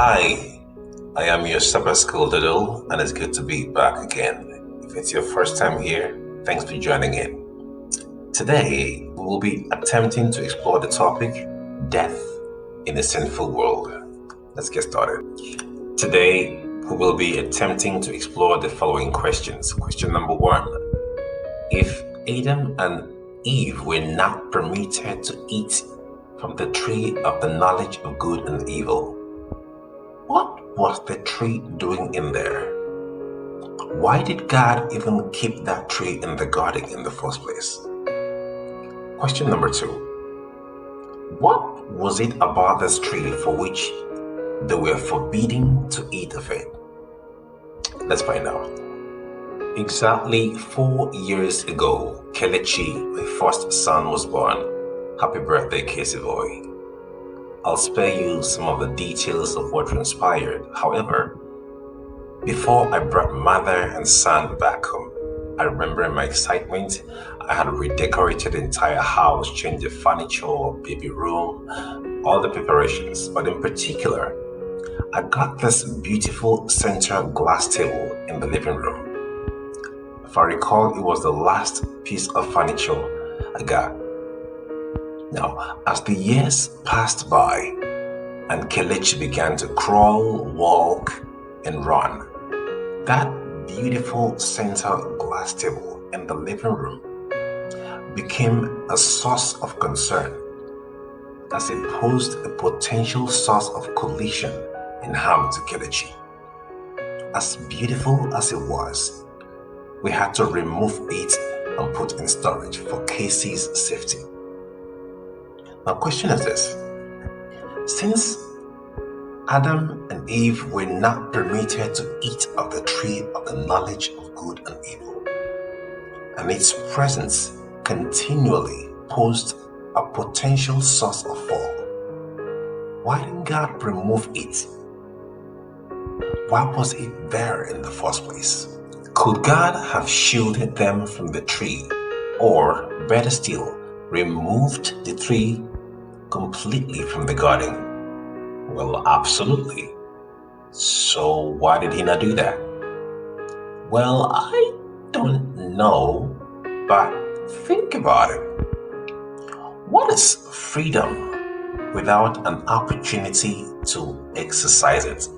Hi, I am your Sabbath School Doodle, and it's good to be back again. If it's your first time here, thanks for joining in. Today, we will be attempting to explore the topic death in a sinful world. Let's get started. Today, we will be attempting to explore the following questions. Question number 1. If Adam and Eve were not permitted to eat from the tree of the knowledge of good and evil, what was the tree doing in there? Why did God even keep that tree in the garden in the first place? Question number 2. What was it about this tree for which they were forbidden to eat of it? Let's find out. Exactly 4 years ago, Kelechi, my first son, was born. Happy birthday, Casey boy. I'll spare you some of the details of what transpired. However, before I brought mother and son back home, I remember in my excitement, I had redecorated the entire house, changed the furniture, baby room, all the preparations. But in particular, I got this beautiful center glass table in the living room. If I recall, it was the last piece of furniture I got. Now, as the years passed by and Kelechi began to crawl, walk, and run, that beautiful center glass table in the living room became a source of concern as it posed a potential source of collision and harm to Kelechi. As beautiful as it was, we had to remove it and put in storage for Casey's safety. Now, question is this. Since Adam and Eve were not permitted to eat of the tree of the knowledge of good and evil, and its presence continually posed a potential source of fall, why didn't God remove it? Why was it there in the first place? Could God have shielded them from the tree, or better still, removed the tree completely from the garden? Well, absolutely. So why did he not do that? Well, I don't know, but think about it. What is freedom without an opportunity to exercise it?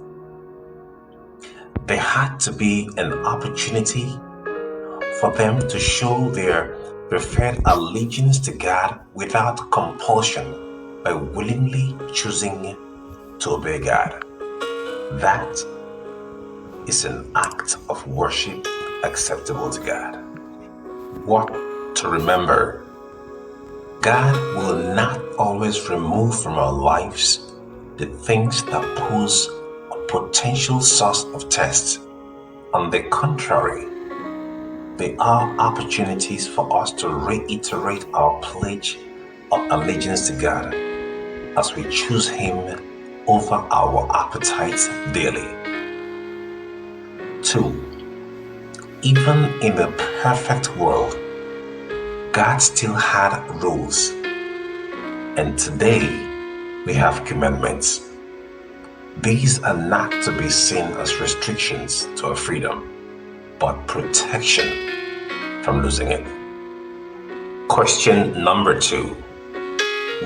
There had to be an opportunity for them to show their preferred allegiance to God without compulsion by willingly choosing to obey God. That is an act of worship acceptable to God. What to remember: God will not always remove from our lives the things that pose a potential source of test. On the contrary, there are opportunities for us to reiterate our pledge of allegiance to God as we choose Him over our appetites daily. 2. Even in the perfect world, God still had rules. And today, we have commandments. These are not to be seen as restrictions to our freedom, but protection from losing it. Question number 2.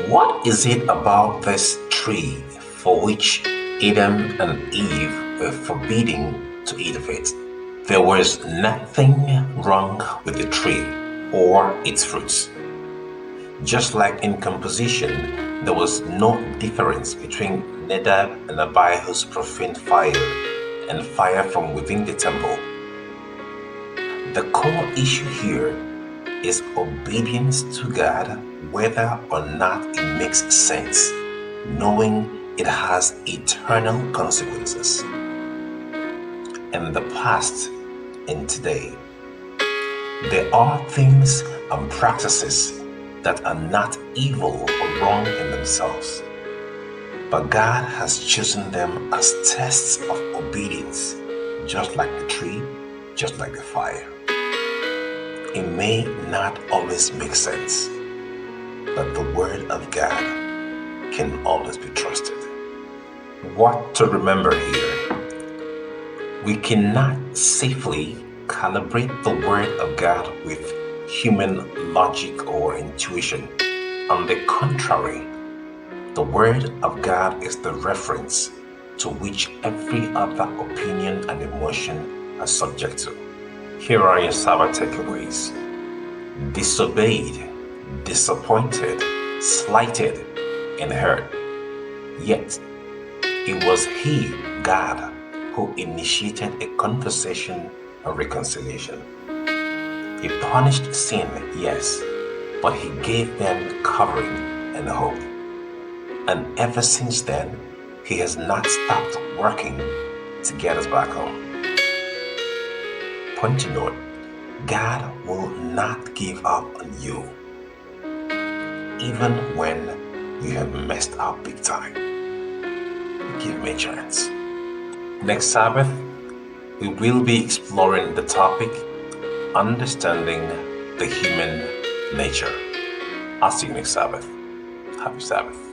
What is it about this tree for which Adam and Eve were forbidden to eat of it? There was nothing wrong with the tree or its fruits. Just like in composition, there was no difference between Nadab and Abihu's profane fire and fire from within the temple. The core issue here is obedience to God, whether or not it makes sense, knowing it has eternal consequences. In the past and today, there are things and practices that are not evil or wrong in themselves, but God has chosen them as tests of obedience, just like the tree, just like the fire. It may not always make sense, but the Word of God can always be trusted. What to remember here: we cannot safely calibrate the Word of God with human logic or intuition. On the contrary, the Word of God is the reference to which every other opinion and emotion are subject to. Here are your Sabbath takeaways: disobeyed, disappointed, slighted, and hurt. Yet, it was He, God, who initiated a conversation of reconciliation. He punished sin, yes, but He gave them covering and hope. And ever since then, He has not stopped working to get us back home. Point to note: God will not give up on you, even when you have messed up big time. Give me a chance. Next Sabbath, we will be exploring the topic understanding the human nature. I'll see you next Sabbath. Happy Sabbath.